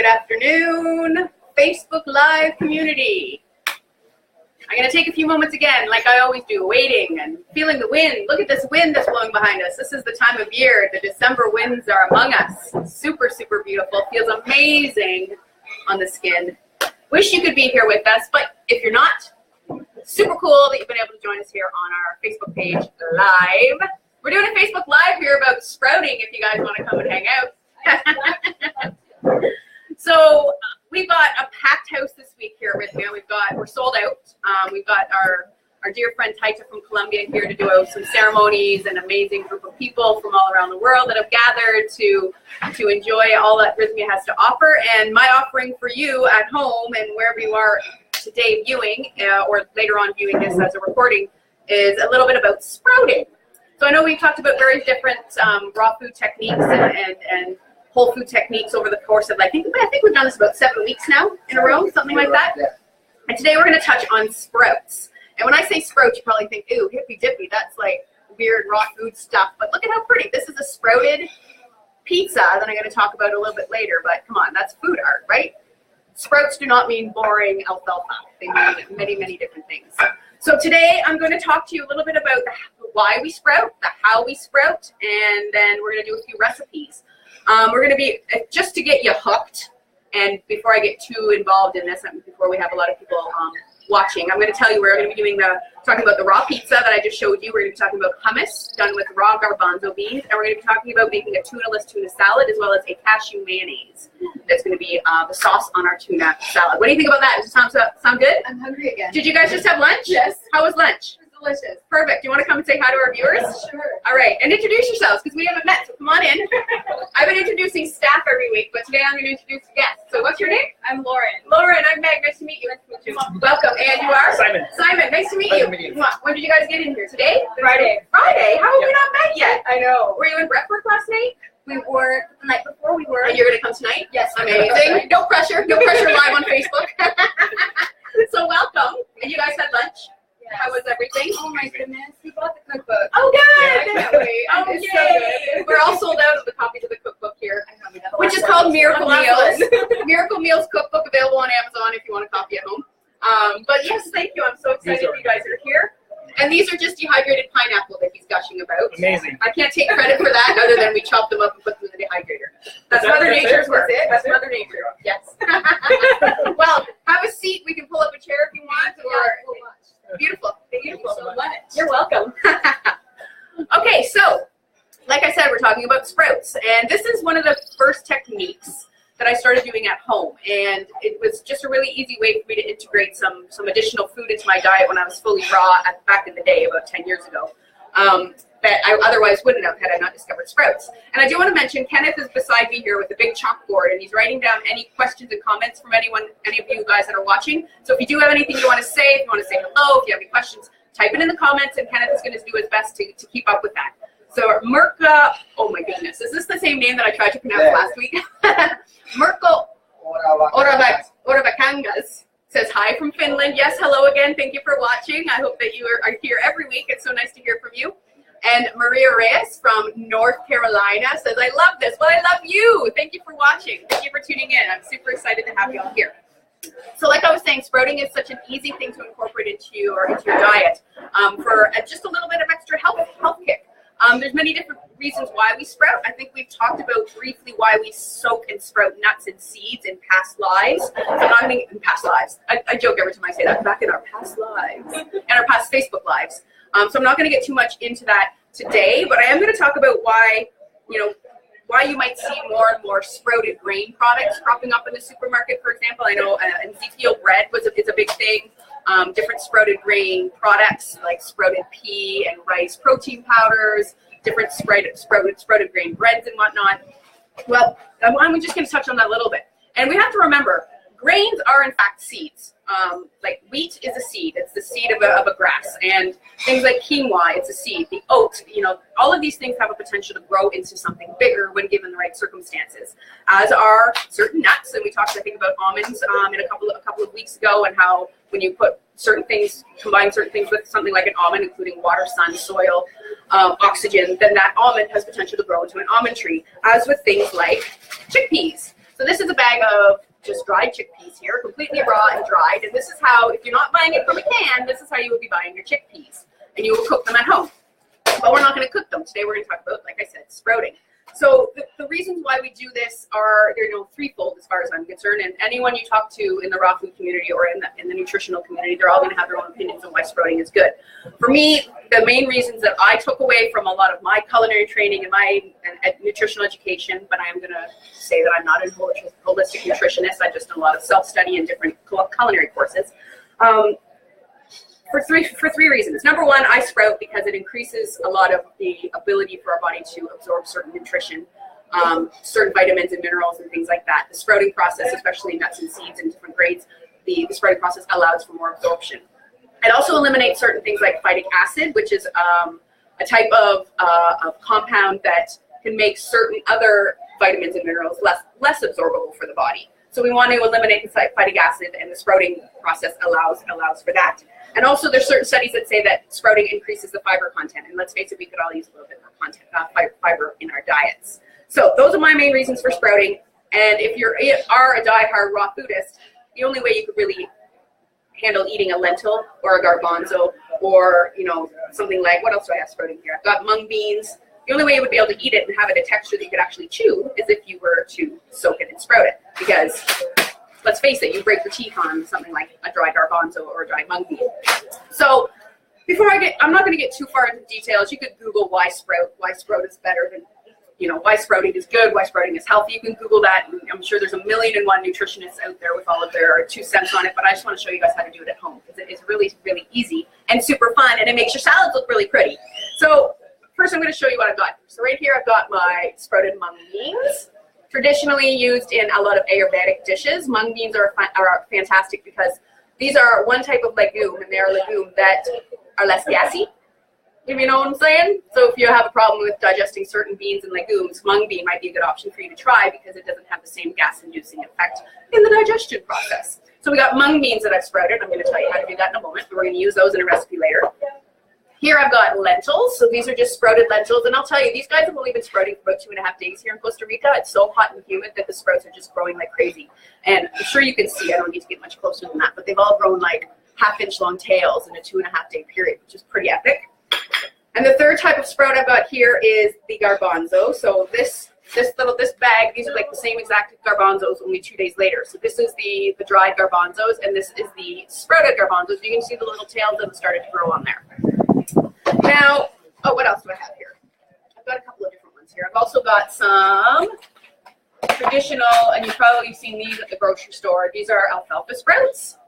Good afternoon, Facebook Live community. I'm going to take a few moments again, like I always do, waiting and feeling the wind. Look at this wind that's blowing behind us. This is the time of year. The December winds are among us. Super, super beautiful. Feels amazing on the skin. Wish you could be here with us, but if you're not, super cool that you've been able to join us here on our Facebook page live. We're doing a Facebook Live here about sprouting if you guys want to come and hang out. So we've got a packed house this week here at Rythmia. We're sold out. We've got our dear friend Taita from Colombia here to do some ceremonies, an amazing group of people from all around the world that have gathered to enjoy all that Rythmia has to offer. And my offering for you at home and wherever you are today viewing or later on viewing this as a recording is a little bit about sprouting. So I know we've talked about various different raw food techniques and whole food techniques over the course of, I think we've done this about 7 weeks now in a row, something like that. Yeah. And today we're going to touch on sprouts. And when I say sprouts, you probably think, ooh, hippy dippy, that's like weird raw food stuff. But look at how pretty. This is a sprouted pizza that I'm going to talk about a little bit later. But come on, that's food art, right? Sprouts do not mean boring alfalfa. They mean many, many different things. So today I'm going to talk to you a little bit about the why we sprout, the how we sprout, and then we're going to do a few recipes. We're going to be, just to get you hooked, and before I get too involved in this, and before we have a lot of people watching, I'm going to tell you we're going to be talking about the raw pizza that I just showed you. We're going to be talking about hummus done with raw garbanzo beans, and we're going to be talking about making a tuna-less tuna salad as well as a cashew mayonnaise. That's going to be the sauce on our tuna salad. What do you think about that? Does it sound good? I'm hungry again. Did you guys just have lunch? Yes. How was lunch? Delicious. Perfect. You want to come and say hi to our viewers? Yeah, sure. All right. And introduce yourselves because we haven't met, so come on in. I've been introducing staff every week, but today I'm going to introduce guests. So what's your name? I'm Lauren. Lauren, I'm Meg. Nice to meet you. Nice to meet you. Welcome. And you are? Simon. Simon, nice to meet you. When did you guys get in here? Today? Friday. Friday? How have we not met yet? I know. Were you in Breckwork last night? We were the night before. We were. And you're going to come tonight? Yes. Amazing. No pressure. No pressure live on Facebook. So welcome. And you guys had lunch? Yes. How was everything? Oh my goodness, we bought the cookbook. Oh good! Yeah, oh yay! So we're all sold out of the copies of the cookbook here, which is called Miracle Meals. Miracle Meals cookbook available on Amazon if you want a copy at home. But yes, thank you. I'm so excited you guys are here. And these are just dehydrated pineapple that he's gushing about. Amazing. I can't take credit for that other than we chopped them up and put them in the dehydrator. That's Mother Nature's work. That's Mother Nature. Yes. Well, have a seat. We can pull up a chair if you want. Beautiful. Beautiful. Thank you so much. You're welcome. Okay, so like I said, we're talking about sprouts, and this is one of the first techniques that I started doing at home, and it was just a really easy way for me to integrate some additional food into my diet when I was fully raw back in the day, about 10 years ago, that I otherwise wouldn't have had I not discovered sprouts. And I do want to mention, Kenneth is beside me here with a big chalkboard, and he's writing down any questions and comments from any of you guys that are watching. So if you do have anything you want to say, if you want to say hello, if you have any questions, type it in the comments, and Kenneth is going to do his best to keep up with that. So Mirka, oh my goodness, is this the same name that I tried to pronounce last week? Mirko Oravakangas says hi from Finland. Yes, hello again. Thank you for watching. I hope that you are here every week. It's so nice to hear from you. And Maria Reyes from North Carolina says, I love this. Well, I love you. Thank you for watching. Thank you for tuning in. I'm super excited to have you all here. So like I was saying, sprouting is such an easy thing to incorporate into your diet for just a little bit of extra health kick. There's many different reasons why we sprout. I think we've talked about briefly why we soak and sprout nuts and seeds in past lives. So I'm not going to, in past lives. I joke every time I say that, back in our past lives, and our past Facebook lives. So I'm not going to get too much into that today, but I am going to talk about why you might see more and more sprouted grain products cropping up in the supermarket, for example. I know Ezekiel bread is a big thing. Different sprouted grain products like sprouted pea and rice protein powders, different sprouted grain breads and whatnot. Well, I'm just going to touch on that a little bit. And we have to remember, grains are in fact seeds. Like wheat is a seed. It's the seed of a grass. And things like quinoa, it's a seed. The oat, all of these things have a potential to grow into something bigger when given the right circumstances, as are certain nuts. And we talked, I think, about almonds in a couple of weeks ago, and how when you put combine certain things with something like an almond, including water, sun, soil, oxygen, then that almond has potential to grow into an almond tree, as with things like chickpeas. So this is a bag of just dried chickpeas here, completely raw and dried. And this is how, if you're not buying it from a can, this is how you would be buying your chickpeas. And you will cook them at home. But we're not going to cook them. Today we're going to talk about, like I said, sprouting. So the reasons why we do this are, they're threefold as far as I'm concerned. And anyone you talk to in the raw food community or in the nutritional community, they're all going to have their own opinions on why sprouting is good. For me, the main reasons that I took away from a lot of my culinary training and my nutritional education, but I am going to say that I'm not a holistic nutritionist. I've just done a lot of self-study and different culinary courses. For three reasons. Number one, I sprout because it increases a lot of the ability for our body to absorb certain nutrition, certain vitamins and minerals and things like that. The sprouting process, especially nuts and seeds in different grades, the sprouting process allows for more absorption. It also eliminates certain things like phytic acid, which is a type of compound that can make certain other vitamins and minerals less absorbable for the body. So we want to eliminate the phytic acid, and the sprouting process allows for that. And also there's certain studies that say that sprouting increases the fiber content. And let's face it, we could all use a little bit more content, fiber in our diets. So those are my main reasons for sprouting. And if you are a diehard raw foodist, the only way you could really handle eating a lentil or a garbanzo or, something like, what else do I have sprouting here? I've got mung beans. The only way you would be able to eat it and have it a texture that you could actually chew is if you were to soak it and sprout it. Because let's face it, you break your teeth on something like a dry garbanzo or a dry mung bean. So before I'm not going to get too far into details. You could Google why sprout is better than, why sprouting is good, why sprouting is healthy. You can Google that. And I'm sure there's 1,000,001 nutritionists out there with all of their 2 cents on it, but I just want to show you guys how to do it at home because it is really, really easy and super fun, and it makes your salads look really pretty. So first I'm going to show you what I've got. So right here I've got my sprouted mung beans. Traditionally used in a lot of Ayurvedic dishes. Mung beans are fantastic because these are one type of legume, and they are a legume that are less gassy, if you know what I'm saying. So if you have a problem with digesting certain beans and legumes, mung bean might be a good option for you to try because it doesn't have the same gas-inducing effect in the digestion process. So we got mung beans that I've sprouted. I'm going to tell you how to do that in a moment. We're going to use those in a recipe later. Here I've got lentils, so these are just sprouted lentils, and I'll tell you, these guys have only been sprouting for about 2.5 days here in Costa Rica. It's so hot and humid that the sprouts are just growing like crazy. And I'm sure you can see, I don't need to get much closer than that, but they've all grown like 1/2-inch long tails in a 2.5-day period, which is pretty epic. And the third type of sprout I've got here is the garbanzo. So this bag, these are like the same exact garbanzos, only 2 days later. So this is the dried garbanzos, and this is the sprouted garbanzos. You can see the little tails that have started to grow on there. Now, what else do I have here? I've got a couple of different ones here. I've also got some traditional, and you've probably seen these at the grocery store. These are alfalfa sprouts.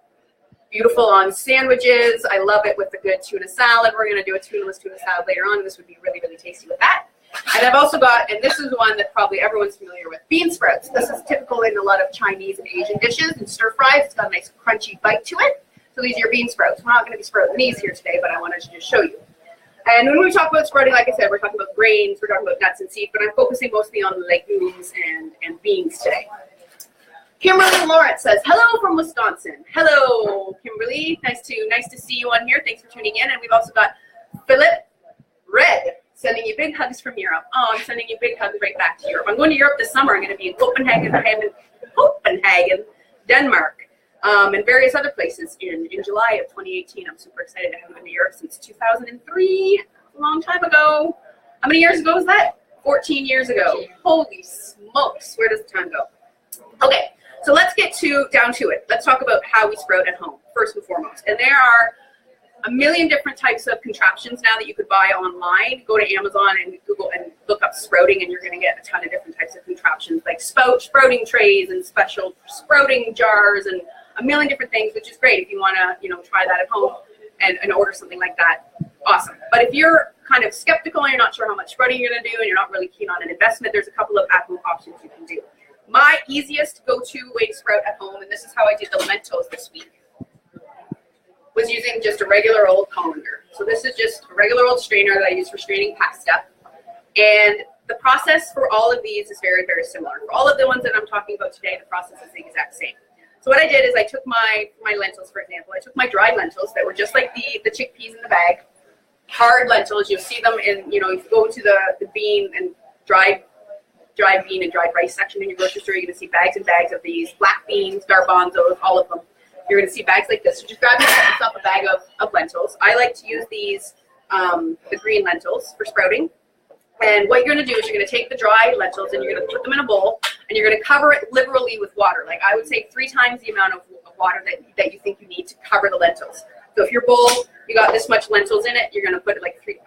Beautiful on sandwiches. I love it with a good tuna salad. We're going to do a tunaless tuna salad later on. This would be really, really tasty with that. And I've also got, and this is one that probably everyone's familiar with, bean sprouts. This is typical in a lot of Chinese and Asian dishes and stir fries. It's got a nice crunchy bite to it. So these are your bean sprouts. We're not going to be sprouting these here today, but I wanted to just show you. And when we talk about sprouting, like I said, we're talking about grains, we're talking about nuts and seeds, but I'm focusing mostly on legumes and beans today. Kimberly Lawrence says, hello from Wisconsin. Hello, Kimberly. Nice to see you on here. Thanks for tuning in. And we've also got Philip Red sending you big hugs from Europe. Oh, I'm sending you big hugs right back to Europe. I'm going to Europe this summer. I'm going to be in Copenhagen, Denmark. And various other places in July of 2018. I'm super excited. I haven't been to Europe since 2003, a long time ago. How many years ago was that? 14 years ago. Holy smokes, where does the time go? Okay, so let's get down to it. Let's talk about how we sprout at home, first and foremost. And there are 1,000,000 different types of contraptions now that you could buy online. Go to Amazon and Google and look up sprouting, and you're going to get a ton of different types of contraptions like sprouting trays and special sprouting jars and 1,000,000 different things, which is great if you want to, try that at home and order something like that. Awesome. But if you're kind of skeptical and you're not sure how much sprouting you're going to do and you're not really keen on an investment, there's a couple of at-home options you can do. My easiest go-to way to sprout at home, and this is how I did the lentils this week, was using just a regular old colander. So this is just a regular old strainer that I use for straining pasta. And the process for all of these is very, very similar. For all of the ones that I'm talking about today, the process is the exact same. So what I did is I took my lentils, for example. I took my dried lentils that were just like the chickpeas in the bag, hard lentils. You'll see them in, if you go to the bean and dried dried bean and dried rice section in your grocery store, you're going to see bags and bags of these black beans, garbanzos, all of them. You're going to see bags like this. So just grab yourself a bag of lentils. I like to use these, the green lentils for sprouting. And what you're going to do is you're going to take the dry lentils and you're going to put them in a bowl and you're going to cover it liberally with water. Like I would say 3 times the amount of water that you think you need to cover the lentils. So if your bowl, you got this much lentils in it, you're going to put it like 3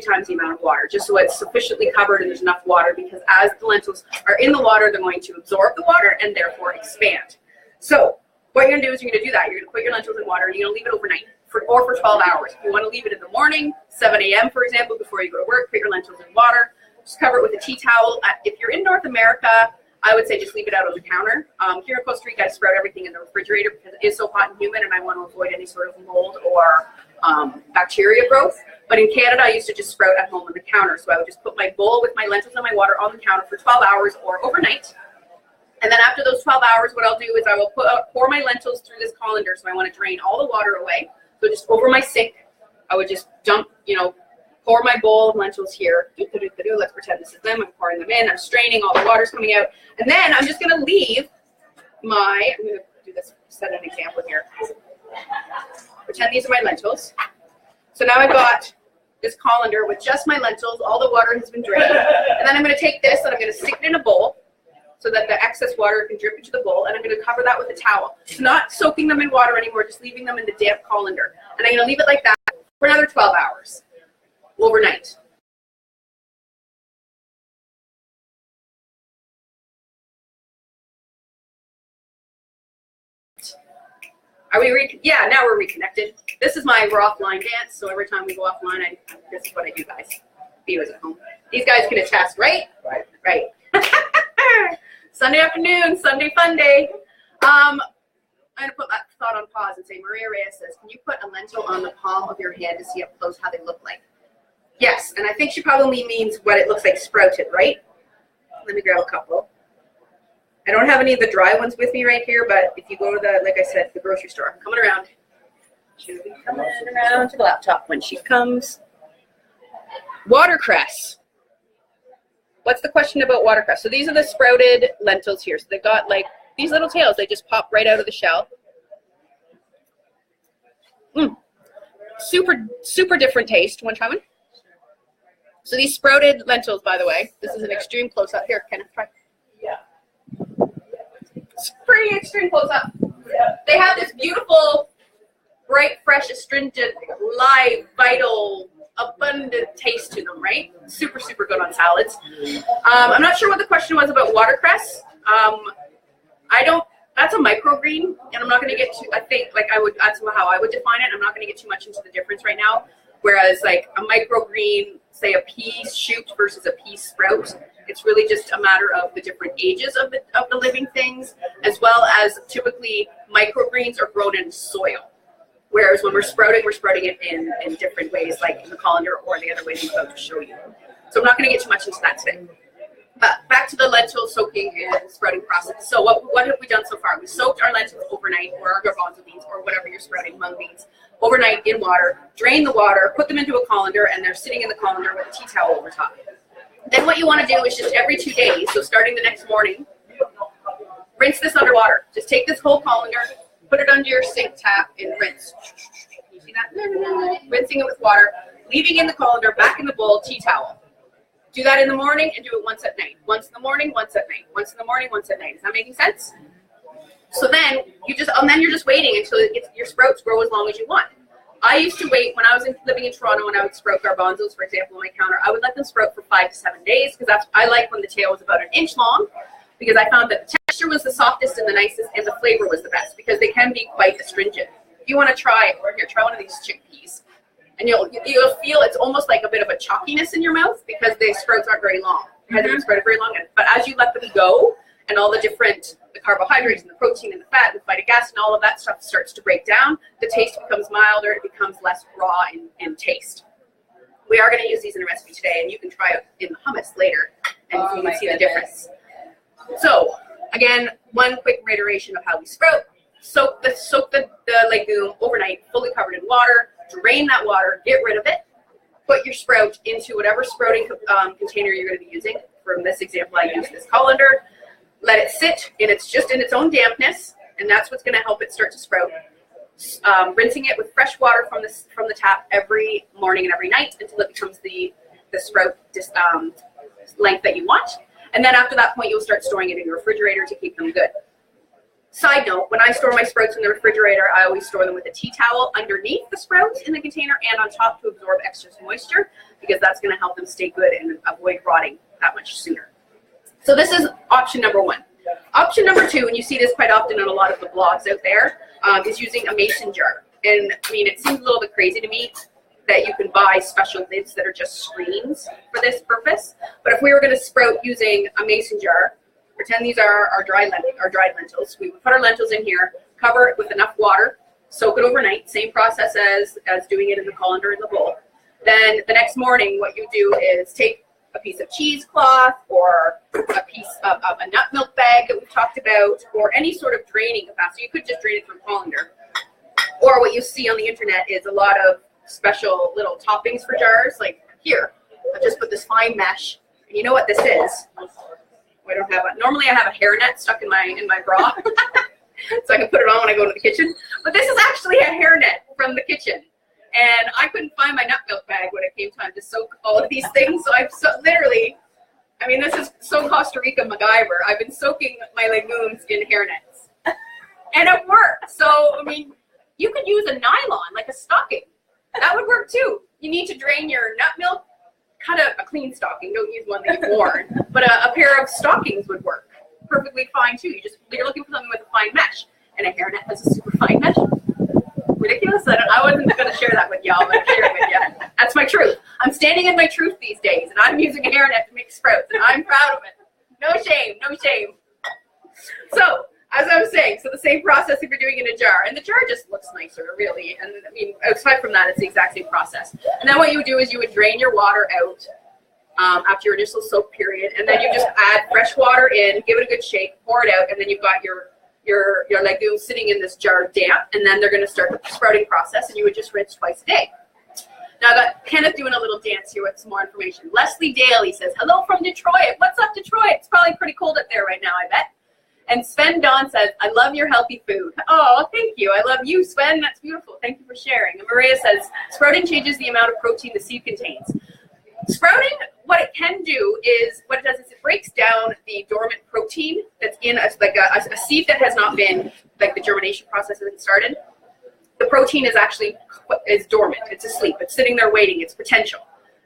times the amount of water, just so it's sufficiently covered and there's enough water, because as the lentils are in the water, they're going to absorb the water and therefore expand. So what you're going to do is you're going to do that. You're going to put your lentils in water and you're going to leave it overnight for 12 hours. If you want to leave it in the morning, 7 a.m. for example, before you go to work, put your lentils in water. Just cover it with a tea towel. If you're in North America, I would say just leave it out on the counter. Here in Costa Rica, I sprout everything in the refrigerator because it is so hot and humid and I want to avoid any sort of mold or bacteria growth. But in Canada, I used to just sprout at home on the counter. So I would just put my bowl with my lentils and my water on the counter for 12 hours or overnight. And then after those 12 hours, what I'll do is I will pour my lentils through this colander. So I want to drain all the water away. So just over my sink, I would just dump, pour my bowl of lentils here. Let's pretend this is them. I'm pouring them in. I'm straining. All the water's coming out. And then I'm just going to leave I'm going to do this, set an example here. Pretend these are my lentils. So now I've got this colander with just my lentils. All the water has been drained. And then I'm going to take this and I'm going to stick it in a bowl so that the excess water can drip into the bowl. And I'm going to cover that with a towel. So not soaking them in water anymore, just leaving them in the damp colander. And I'm going to leave it like that for another 12 hours overnight. Are we yeah, now we're reconnected. This is my we're offline dance, so every time we go offline, this is what I do, guys. Viewers at home. These guys can attest, right? Right. Sunday afternoon, Sunday fun day. I'm going to put that thought on pause and say, Maria Reyes says, can you put a lentil on the palm of your hand to see up close how they look like? Yes, and I think she probably means what it looks like sprouted, right? Let me grab a couple. I don't have any of the dry ones with me right here, but if you go to the, like I said, the grocery store, I'm coming around. She'll be coming around to the laptop when she comes. Watercress. What's the question about watercress? So these are the sprouted lentils here. So they've got like these little tails. They just pop right out of the shell. Super different taste. Want to try one? So these sprouted lentils, by the way, this is an extreme close-up. Here, Kenneth, try. Yeah. It's pretty extreme close-up. Yeah. They have this beautiful, bright, fresh, astringent, live, vital, abundant taste to them, right? Super, super good on salads. I'm not sure what the question was about watercress. That's a microgreen, and I'm not going to get too, that's how I would define it. I'm not going to get too much into the difference right now. Whereas like a microgreen, say a pea shoot versus a pea sprout, it's really just a matter of the different ages of the living things, as well as typically microgreens are grown in soil. Whereas when we're sprouting it in different ways, like in the colander or the other way I'm about to show you. So I'm not going to get too much into that today. But back to the lentil soaking and sprouting process. So what have we done so far? We soaked our lentils overnight, or our garbanzo beans, or whatever you're sprouting, mung beans, overnight in water, drain the water, put them into a colander, and they're sitting in the colander with a tea towel over top. Then what you want to do is just every 2 days, so starting the next morning, rinse this underwater. Just take this whole colander, put it under your sink tap, and rinse. You see that? Rinsing it with water, leaving in the colander, back in the bowl, tea towel. Do that in the morning and do it once at night. Once in the morning, once at night. Once in the morning, once at night. Is that making sense? So then you're just waiting until your sprouts grow as long as you want. I used to wait when I was living in Toronto, when I would sprout garbanzos, for example, on my counter. I would let them sprout for 5 to 7 days because I like when the tail was about 1 inch long, because I found that the texture was the softest and the nicest, and the flavor was the best because they can be quite astringent. If you want to try one of these chickpeas. And you'll feel it's almost like a bit of a chalkiness in your mouth because the sprouts aren't very long. They haven't been sprouted very long. But as you let them go, and all the carbohydrates and the protein and the fat and the phytic acid and all of that stuff starts to break down, the taste becomes milder. It becomes less raw in taste. We are going to use these in a recipe today, and you can try it in the hummus later, and you can see the difference. So again, one quick reiteration of how we sprout. Soak the legume overnight, fully covered in water. Drain that water, get rid of it, put your sprout into whatever sprouting container you're going to be using. for this example, I use this colander. Let it sit, and it's just in its own dampness, and that's what's going to help it start to sprout. Rinsing it with fresh water from the tap every morning and every night until it becomes the sprout length that you want. And then after that point, you'll start storing it in your refrigerator to keep them good. Side note, when I store my sprouts in the refrigerator, I always store them with a tea towel underneath the sprouts in the container and on top to absorb extra moisture, because that's going to help them stay good and avoid rotting that much sooner. So this is option number one. Option number two, and you see this quite often in a lot of the blogs out there, is using a mason jar. And I mean, it seems a little bit crazy to me that you can buy special lids that are just screens for this purpose. But if we were going to sprout using a mason jar, pretend these are our dried lentils. We would put our lentils in here, cover it with enough water, soak it overnight, same process as doing it in the colander in the bowl. Then the next morning, what you do is take a piece of cheesecloth or a piece of a nut milk bag that we've talked about, or any sort of draining capacity. You could just drain it from colander. Or what you see on the internet is a lot of special little toppings for jars. Like here, I've just put this fine mesh. And you know what this is? I don't have a, normally I have a hairnet stuck in my bra, so I can put it on when I go to the kitchen. But this is actually a hairnet from the kitchen. And I couldn't find my nut milk bag when it came time to soak all of these things. So I've literally, I mean, this is so Costa Rica MacGyver. I've been soaking my legumes in hairnets. And it worked. So, I mean, you could use a nylon, like a stocking. That would work too. You need to drain your nut milk. Cut a clean stocking. Don't use one that you've worn. But a pair of stockings would work perfectly fine too. You're looking for something with a fine mesh. And a hairnet has a super fine mesh. Ridiculous. I wasn't going to share that with y'all, but I'll share it with you. That's my truth. I'm standing in my truth these days, and I'm using a hairnet to make sprouts, and I'm proud of it. No shame, no shame. So, as I was saying, so the same process if you're doing it in a jar, and the jar just looks nicer, really. And I mean, aside from that, it's the exact same process. And then what you would do is you would drain your water out after your initial soak period, and then you just add fresh water in, give it a good shake, pour it out, and then you've got your legumes sitting in this jar damp, and then they're going to start the sprouting process, and you would just rinse twice a day. Now I got Kenneth doing a little dance here with some more information. Leslie Daly says, hello from Detroit. What's up, Detroit? It's probably pretty cold up there right now, I bet. And Sven Dawn says, I love your healthy food. Oh, thank you. I love you, Sven. That's beautiful. Thank you for sharing. And Maria says, sprouting changes the amount of protein the seed contains. Sprouting, what it can do is, what it does is it breaks down the dormant protein that's in a seed that has not been, like the germination process hasn't started. The protein is dormant. It's asleep. It's sitting there waiting. It's potential.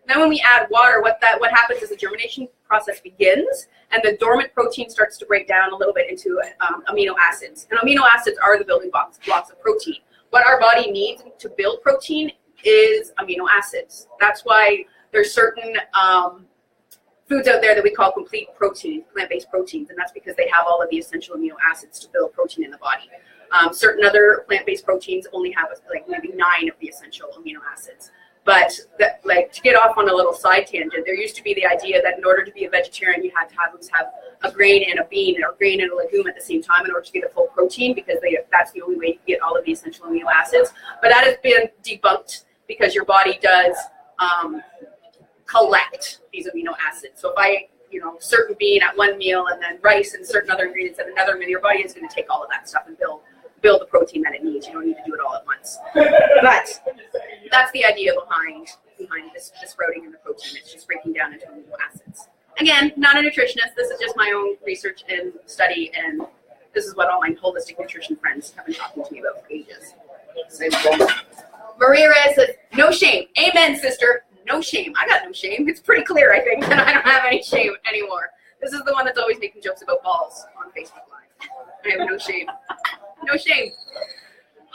Then when we add water, what happens is the germination process begins, and the dormant protein starts to break down a little bit into amino acids. And amino acids are the building blocks of protein. What our body needs to build protein is amino acids. That's why there's certain foods out there that we call complete protein, plant-based proteins, and that's because they have all of the essential amino acids to build protein in the body. Certain other plant-based proteins only have like maybe 9 of the essential amino acids. But to get off on a little side tangent, there used to be the idea that in order to be a vegetarian, you had to have a grain and a bean, or a grain and a legume at the same time in order to get a full protein, because that's the only way to get all of the essential amino acids. But that has been debunked because your body does collect these amino acids. So if I, certain bean at one meal and then rice and certain other ingredients at another meal, your body is going to take all of that stuff and build the protein that it needs. You don't need to do it all at once. But that's the idea behind this sprouting and the protein. It's just breaking down into amino acids. Again, not a nutritionist. This is just my own research and study, and this is what all my holistic nutrition friends have been talking to me about for ages. Maria Reyes says, no shame. Amen, sister. No shame. I got no shame. It's pretty clear, I think, that I don't have any shame anymore. This is the one that's always making jokes about balls on Facebook Live. I have no shame. No shame.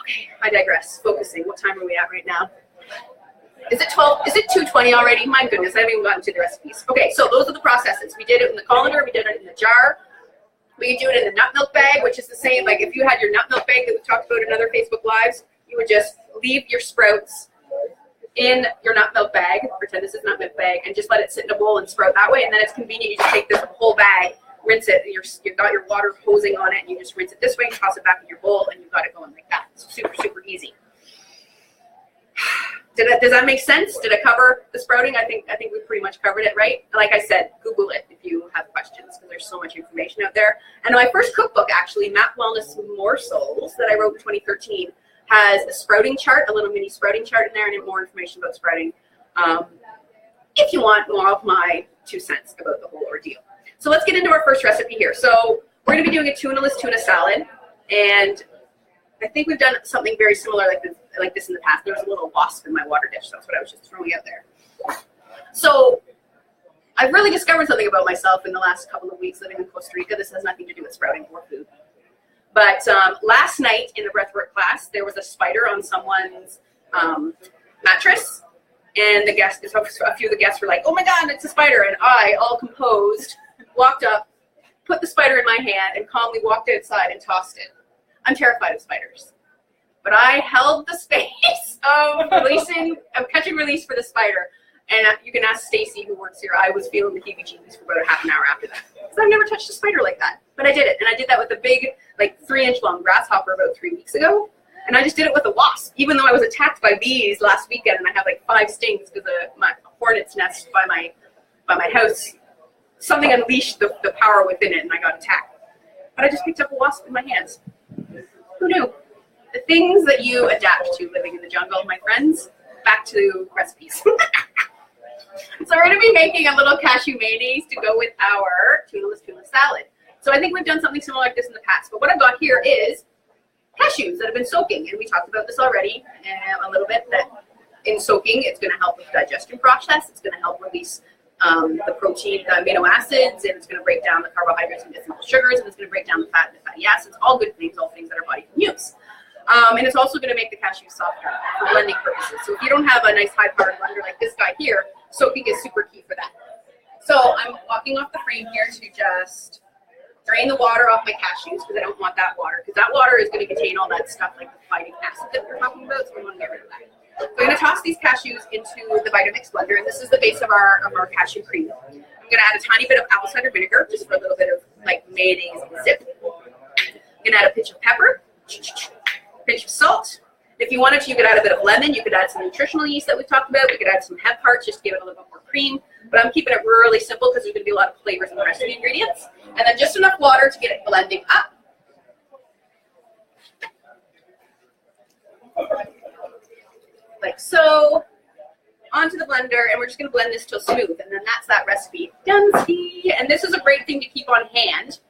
Okay, I digress. Focusing. What time are we at right now? Is it 12? Is it 2:20 already? My goodness, I haven't even gotten to the recipes. Okay, so those are the processes. We did it in the colander. We did it in the jar. We could do it in the nut milk bag, which is the same. Like if you had your nut milk bag that we talked about in other Facebook Lives, you would just leave your sprouts in your nut milk bag. Pretend this is nut milk bag, and just let it sit in a bowl and sprout that way. And then it's convenient. You just take this whole bag, rinse it, and you've got your water hosing on it, and you just rinse it this way, toss it back in your bowl, and you've got it going like that. It's super, super easy. Does that make sense? Did I cover the sprouting? I think we pretty much covered it, right? Like I said, Google it if you have questions, because there's so much information out there. And my first cookbook, actually, Map Wellness Morsels, that I wrote in 2013, has a sprouting chart, a little mini sprouting chart in there, and more information about sprouting. If you want more of my 2 cents about the whole ordeal. So let's get into our first recipe here. So we're going to be doing a tunaless tuna salad, and I think we've done something very similar like this in the past. There was a little wasp in my water dish. That's what I was just throwing out there. So I've really discovered something about myself in the last couple of weeks living in Costa Rica. This has nothing to do with sprouting or food. But last night in the breathwork class, there was a spider on someone's mattress. And a few of the guests were like, oh my God, it's a spider. And I, all composed, walked up, put the spider in my hand, and calmly walked outside and tossed it. I'm terrified of spiders. But I held the space of catch and release for the spider. And you can ask Stacy, who works here. I was feeling the heebie-jeebies for about a half an hour after that. Because I've never touched a spider like that. But I did it. And I did that with a big, 3-inch long grasshopper about 3 weeks ago. And I just did it with a wasp, even though I was attacked by bees last weekend. And I had 5 stings because my hornet's nest by my house. Something unleashed the power within it, and I got attacked. But I just picked up a wasp in my hands. Who knew? The things that you adapt to living in the jungle, my friends. Back to recipes. So we're going to be making a little cashew mayonnaise to go with our tunaless tuna salad. So I think we've done something similar like this in the past. But what I've got here is cashews that have been soaking. And we talked about this already a little bit, that in soaking, it's going to help with the digestion process. It's going to help release the protein, the amino acids, and it's going to break down the carbohydrates and the simple sugars, and it's going to break down the fat and the fatty acids. All good things, all things that our body can use. And it's also going to make the cashews softer for blending purposes. So if you don't have a nice high-powered blender like this guy here, soaking is super key for that. So I'm walking off the frame here to just drain the water off my cashews, because I don't want that water, because that water is going to contain all that stuff like the fighting acid that we're talking about, so we want to get rid of that. So I'm going to toss these cashews into the Vitamix blender, and this is the base of our cashew cream. I'm going to add a tiny bit of apple cider vinegar, just for a little bit of mayonnaise and zip. I'm going to add a pinch of pepper, a pinch of salt. If you wanted to, you could add a bit of lemon. You could add some nutritional yeast that we talked about. We could add some hemp hearts just to give it a little bit more cream. But I'm keeping it really simple because there's going to be a lot of flavors in the rest of the ingredients. And then just enough water to get it blending up. Like so. Onto the blender, and we're just going to blend this till smooth. And then that's that recipe. Done. And this is a great thing to keep on hand.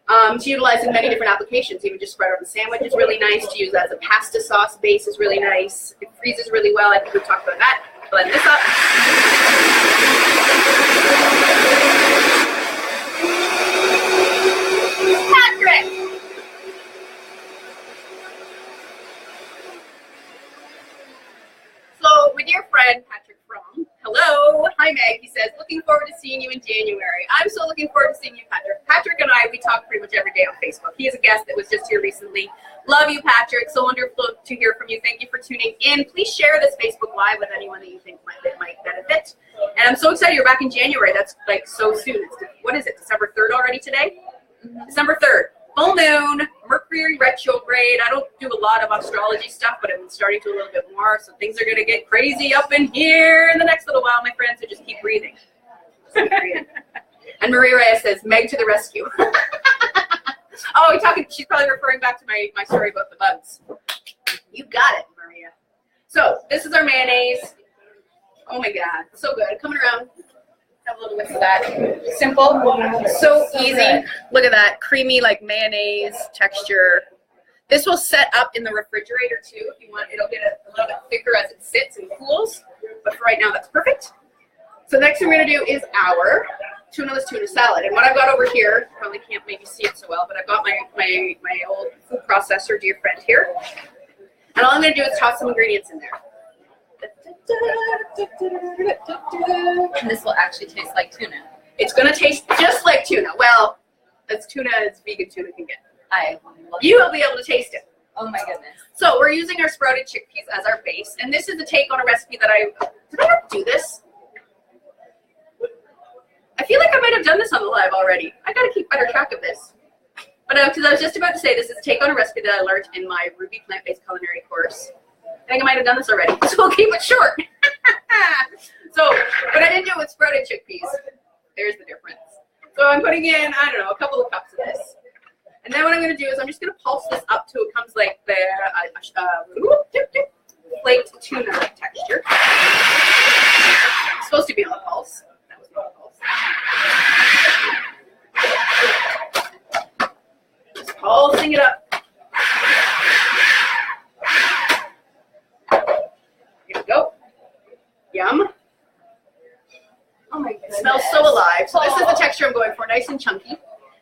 To utilize in many different applications. Even just spread on a sandwich is really nice. To use as a pasta sauce base is really nice. It freezes really well. I think we've talked about that. Blend this up. Patrick! So, my dear friend, Patrick from, hello, hi Meg, he says, looking forward to seeing you in January. I'm so looking forward to seeing you, Patrick. Patrick and I, we talk pretty much every day on Facebook. He is a guest that was just here recently. Love you, Patrick. So wonderful to hear from you. Thank you for tuning in. Please share this Facebook Live with anyone that you think might benefit. And I'm so excited you're back in January. That's so soon. What is it, December 3rd already today? Mm-hmm. December 3rd. Full moon, Mercury retrograde. I don't do a lot of astrology stuff, but I'm starting to a little bit more. So things are going to get crazy up in here in the next little while, my friends. So just keep breathing. And Maria Reyes says, Meg to the rescue. Oh, she's probably referring back to my story about the bugs. You got it, Maria. So this is our mayonnaise. Oh my God, so good. Coming around. Have a little whiff of that. Simple, so easy. Good. Look at that creamy mayonnaise texture. This will set up in the refrigerator too. If you want, it'll get a little bit thicker as it sits and cools. But for right now, that's perfect. So next thing we're gonna do is our tunaless tuna salad. And what I've got over here, probably can't maybe see it so well, but I've got my old food processor dear friend here. And all I'm gonna do is toss some ingredients in there. And this will actually taste like tuna. It's going to taste just like tuna. Well, as tuna as vegan tuna can get. You will be able to taste it. Oh my goodness. So we're using our sprouted chickpeas as our base. And this is a take on a recipe that did I ever do this? I feel like I might have done this on the live already. I got to keep better track of this. But because I was just about to say, this is a take on a recipe that I learned in my Ruby plant-based culinary course I think I might have done this already, so we'll keep it short. So what I didn't do with sprouted chickpeas. There's the difference. So I'm putting in, I don't know, a couple of cups of this. And then what I'm going to do is I'm just going to pulse this up till it comes like the flaked tuna texture. It's supposed to be on the pulse. That was not a pulse. Just pulsing it up. Here we go. Yum. Oh my goodness. It smells so alive. So this is the texture I'm going for, nice and chunky.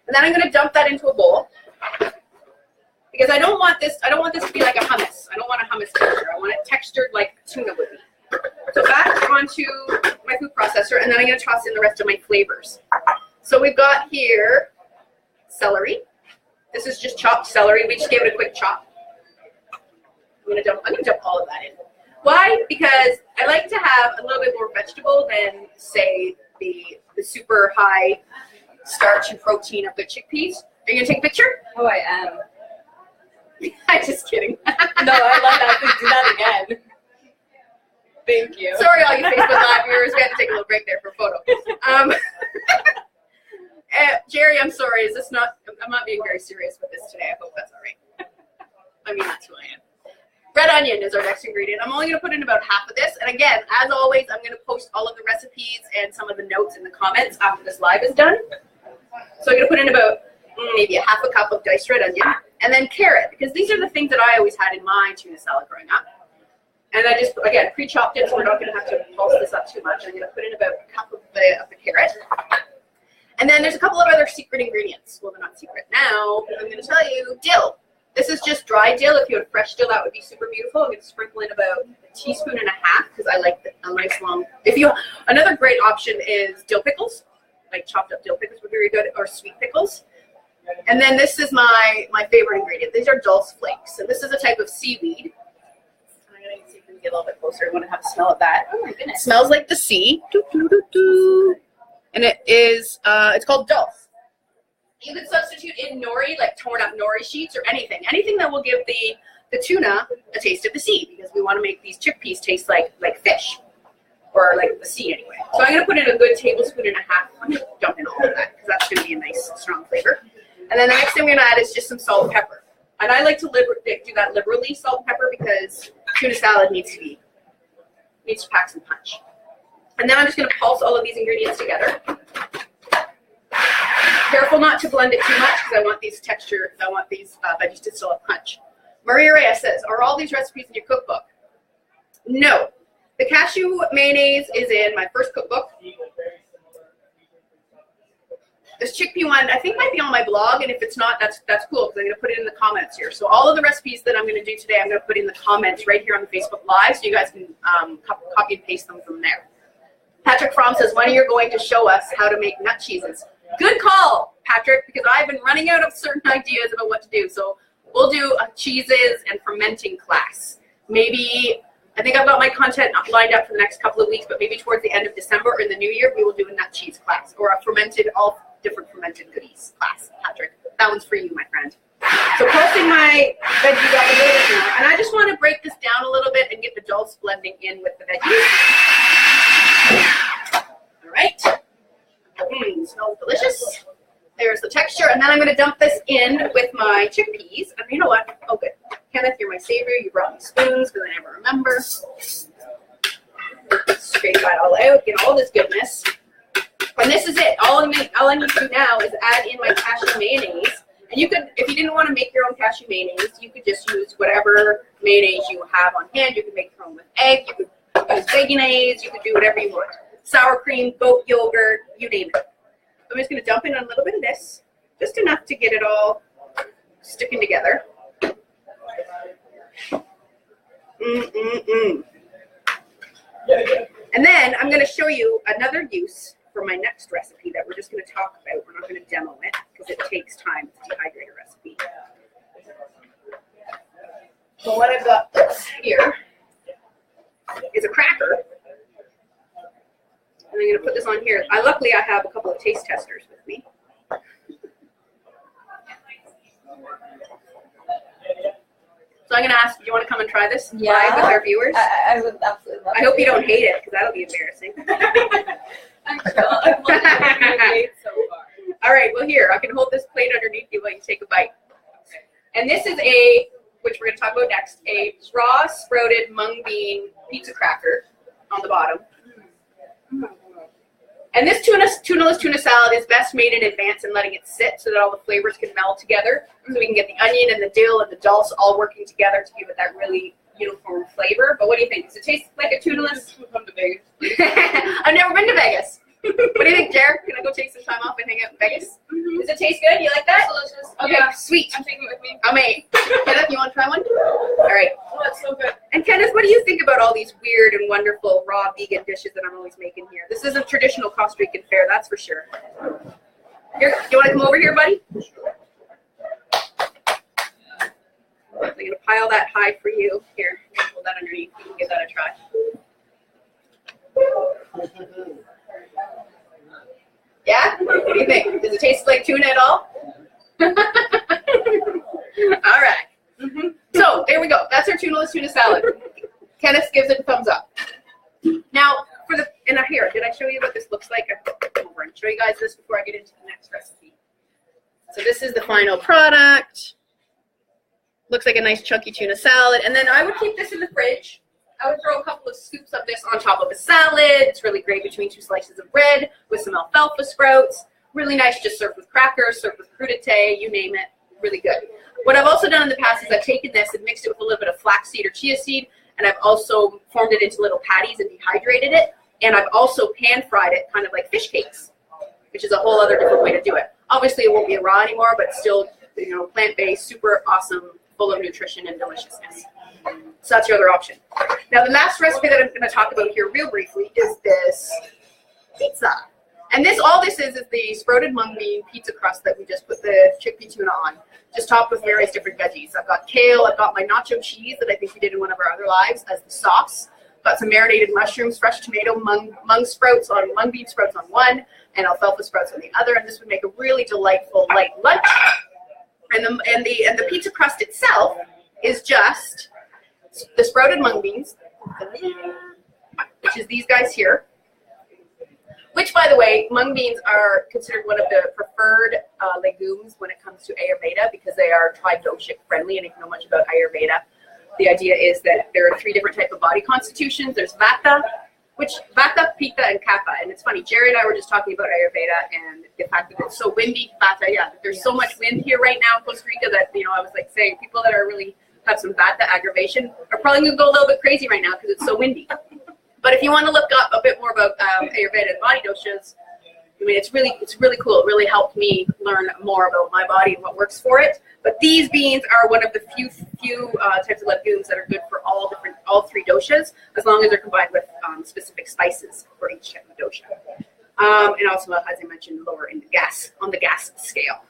And then I'm going to dump that into a bowl because I don't want this to be like a hummus. I don't want a hummus texture. I want it textured like tuna would be. So back onto my food processor, and then I'm going to toss in the rest of my flavors. So we've got here celery. This is just chopped celery. We just gave it a quick chop. I'm going to dump all of that in. Why? Because I like to have a little bit more vegetable than, say, the super high starch and protein of the chickpeas. Are you going to take a picture? Oh, I am. I'm just kidding. No, I love that. Please do that again. Thank you. Sorry, all you Facebook Live viewers. We had to take a little break there for a photo. Jerry, I'm sorry. Is this not? I'm not being very serious with this today. I hope that's all right. I mean, that's who I am. Red onion is our next ingredient. I'm only going to put in about half of this. And again, as always, I'm going to post all of the recipes and some of the notes in the comments after this live is done. So I'm going to put in about maybe a half a cup of diced red onion. And then carrot, because these are the things that I always had in my tuna salad growing up. And I just, again, pre-chopped it, so we're not going to have to pulse this up too much. I'm going to put in about a cup of the carrot. And then there's a couple of other secret ingredients. Well, they're not secret now. I'm going to tell you, dill. This is just dry dill. If you had fresh dill, that would be super beautiful. I'm going to sprinkle in about a teaspoon and a half because I like a nice long. Another great option is dill pickles, like chopped up dill pickles would be very good, or sweet pickles. And then this is my favorite ingredient. These are dulse flakes, and this is a type of seaweed. I'm going to see if we can get a little bit closer. I want to have a smell of that. Oh my goodness. It smells like the sea. And it is. It's called dulse. You could substitute in nori, like torn up nori sheets or anything that will give the tuna a taste of the sea, because we want to make these chickpeas taste like fish, or like the sea anyway. So I'm going to put in a good tablespoon and a half. I'm going to dump in all of that because that's going to be a nice strong flavor. And then the next thing we're going to add is just some salt and pepper. And I like to do that liberally, salt and pepper, because tuna salad needs to pack some punch. And then I'm just going to pulse all of these ingredients together. Careful not to blend it too much because I want these veggies to still have punch. Maria Reyes says, are all these recipes in your cookbook? No. The cashew mayonnaise is in my first cookbook. This chickpea one, I think, might be on my blog, and if it's not, that's cool because I'm going to put it in the comments here. So all of the recipes that I'm going to do today, I'm going to put in the comments right here on the Facebook Live, so you guys can copy and paste them from there. Patrick Fromm says, when are you going to show us how to make nut cheeses? Good call, Patrick, because I've been running out of certain ideas about what to do. So we'll do a cheeses and fermenting class. Maybe, I think I've got my content lined up for the next couple of weeks, but maybe towards the end of December or in the new year, we will do a nut cheese class or a all different fermented goodies class, Patrick. That one's for you, my friend. So pulsing my veggies up a little bit more. And I just want to break this down a little bit and get the dulse blending in with the veggies. All right. Smells delicious. There's the texture, and then I'm going to dump this in with my chickpeas. And you know what? Oh, good. Kenneth, you're my savior. You brought me spoons because I never remember. Scrape that all out, get all this goodness. And this is it. All I need to do now is add in my cashew mayonnaise. And you could, if you didn't want to make your own cashew mayonnaise, you could just use whatever mayonnaise you have on hand. You could make your own with egg. You could use veganese. You could do whatever you want. Sour cream, goat yogurt, you name it. I'm just going to dump in a little bit of this, just enough to get it all sticking together. And then I'm going to show you another use for my next recipe that we're just going to talk about. We're not going to demo it because it takes time. It's a dehydrator recipe. So what I've got here is a cracker. And I'm going to put this on here. Luckily, I have a couple of taste testers with me. So I'm going to ask, do you want to come come and try this Yeah. live with our viewers? I would absolutely love I hope you don't hate it, because that'll be embarrassing. Actually, I've loved everything you've made so far. All right, well, here, I can hold this plate underneath you while you take a bite. And this is which we're going to talk about next, a raw sprouted mung bean pizza cracker on the bottom. And this tuneless tuna salad is best made in advance and letting it sit so that all the flavors can meld together. So we can get the onion and the dill and the dulse all working together to give it that really uniform flavor. But what do you think? Does it taste like a tuneless? Come to Vegas. I've never been to Vegas. What do you think, Jared? Can I go take some time off and hang out in Vegas? Mm-hmm. Does it taste good? You like that? Delicious. Okay, Yeah. sweet. I'm taking it with me. I may. Kenneth, you want to try one? All right. Oh, that's so good. And Kenneth, what do you think about all these weird and wonderful raw vegan dishes that I'm always making here? This isn't traditional Costa Rican fare, that's for sure. Here, you want to come over here, buddy? I'm going to pile that high for you. Here, hold that underneath. You can give that a try. Yeah? What do you think? Does it taste like tuna at all? All right. Mm-hmm. So there we go. That's our tuneless tuna salad. Kenneth gives it a thumbs up. Now, here, did I show you what this looks like? I'll come over and show you guys this before I get into the next recipe. So this is the final product. Looks like a nice chunky tuna salad. And then I would keep this in the fridge. I would throw a couple of scoops of this on top of a salad. It's really great between 2 slices of bread with some alfalfa sprouts. Really nice, just served with crackers, served with crudité, you name it. Really good. What I've also done in the past is I've taken this and mixed it with a little bit of flaxseed or chia seed, and I've also formed it into little patties and dehydrated it. And I've also pan-fried it, kind of like fish cakes, which is a whole other different way to do it. Obviously, it won't be raw anymore, but still, plant-based, super awesome, full of nutrition and deliciousness. So that's your other option. Now, the last recipe that I'm going to talk about here real briefly is this pizza. And all this is the sprouted mung bean pizza crust that we just put the chickpea tuna on, just topped with various different veggies. I've got kale, I've got my nacho cheese that I think we did in one of our other lives as the sauce. Got some marinated mushrooms, fresh tomato, mung bean sprouts on one, and alfalfa sprouts on the other. And this would make a really delightful light lunch. And the pizza crust itself is just the sprouted mung beans, which is these guys here. Which, by the way, mung beans are considered one of the preferred legumes when it comes to Ayurveda because they are tri-doshic friendly. And if you know much about Ayurveda, the idea is that there are 3 different types of body constitutions. There's Vata, Pitta, and Kapha. And it's funny, Jerry and I were just talking about Ayurveda and the fact that it's so windy. Vata, yeah, there's so much wind here right now in Costa Rica that, I was like saying people that are really have some Vata aggravation are probably going to go a little bit crazy right now because it's so windy. But if you want to look up a bit more about Ayurveda and body doshas, it's really cool. It really helped me learn more about my body and what works for it. But these beans are one of the few types of legumes that are good for all 3 doshas, as long as they're combined with specific spices for each type of dosha. And also, as I mentioned, lower on the gas scale.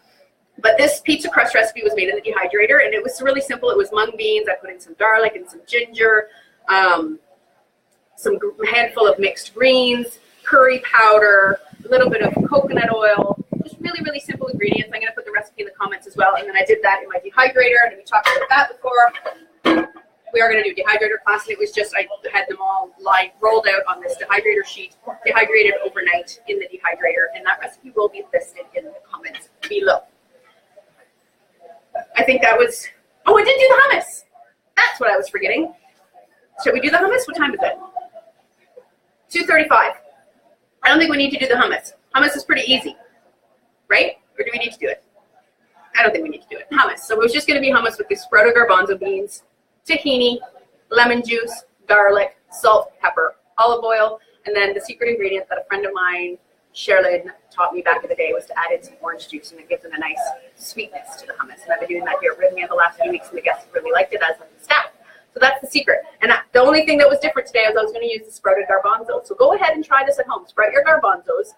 But this pizza crust recipe was made in the dehydrator, and it was really simple. It was mung beans. I put in some garlic and some ginger, some handful of mixed greens, curry powder, a little bit of coconut oil, just really, really simple ingredients. I'm going to put the recipe in the comments as well. And then I did that in my dehydrator, and we talked about that before. We are going to do dehydrator class, and it was just, I had them all rolled out on this dehydrator sheet, dehydrated overnight in the dehydrator, and that recipe will be listed in the comments below. I think that was, I did do the hummus. That's what I was forgetting. Should we do the hummus? What time is it? 2:35. I don't think we need to do the hummus. Hummus is pretty easy, right? Or do we need to do it? I don't think we need to do it. Hummus. So it was just going to be hummus with the sprouted garbanzo beans, tahini, lemon juice, garlic, salt, pepper, olive oil, and then the secret ingredient that a friend of mine, Sherilyn, taught me back in the day was to add in some orange juice, and it gives it a nice sweetness to the hummus. And I've been doing that here at Rythmia the last few weeks, and the guests really liked it, as have the staff. So that's the secret. And the only thing that was different today was I was going to use the sprouted garbanzos. So go ahead and try this at home. Sprout your garbanzos,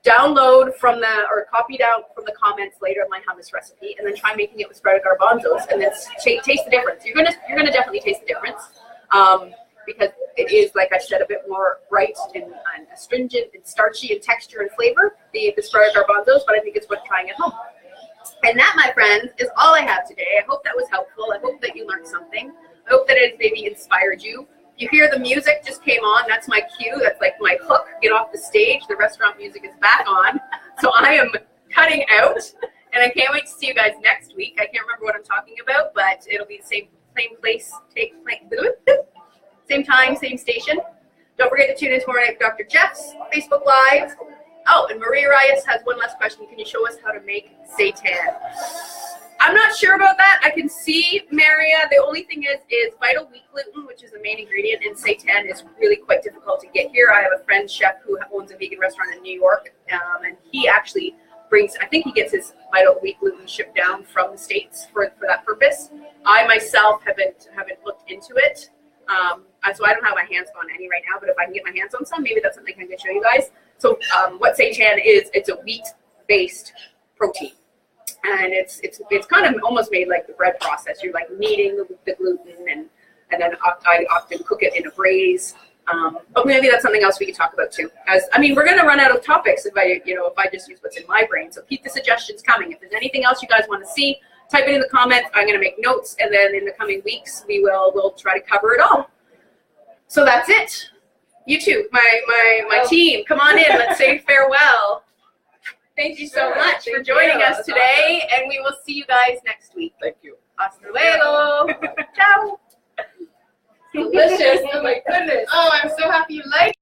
download or copy down from the comments later of my hummus recipe, and then try making it with sprouted garbanzos, and then taste the difference. You're gonna definitely taste the difference because it is, like I said, a bit more bright and astringent and starchy in texture and flavor, the sprouted garbanzos, but I think it's worth trying at home. And that, my friends, is all I have today. I hope that was helpful. I hope that you learned something. I hope hope that it's maybe inspired you. You hear the music just came on. That's my cue. That's like my hook. Get off the stage. The restaurant music is back on. So I am cutting out, and I can't wait to see you guys next week. I can't remember what I'm talking about, but it'll be the same place, same time, same station. Don't forget to tune in tomorrow night for Dr. Jeff's Facebook Live. Oh, and Maria Reyes has one last question. Can you show us how to make seitan? I'm not sure about that. I can see, Maria, the only thing is vital wheat gluten, which is the main ingredient in seitan, is really quite difficult to get here. I have a friend, chef, who owns a vegan restaurant in New York, and he actually brings, I think he gets his vital wheat gluten shipped down from the States for that purpose. I myself haven't looked into it, so I don't have my hands on any right now, but if I can get my hands on some, maybe that's something I can show you guys. So what seitan is, it's a wheat-based protein. And it's kind of almost made like the bread process. You're like kneading the gluten, and then I often cook it in a braise. But maybe that's something else we could talk about too. We're going to run out of topics if I just use what's in my brain. So keep the suggestions coming. If there's anything else you guys want to see, type it in the comments. I'm going to make notes, and then in the coming weeks we'll try to cover it all. So that's it. You two, my team, come on in. Let's say farewell. Thank you so much for joining us today, awesome. And we will see you guys next week. Thank you. Hasta luego. Ciao. Delicious. Oh my goodness. Oh, I'm so happy you liked it.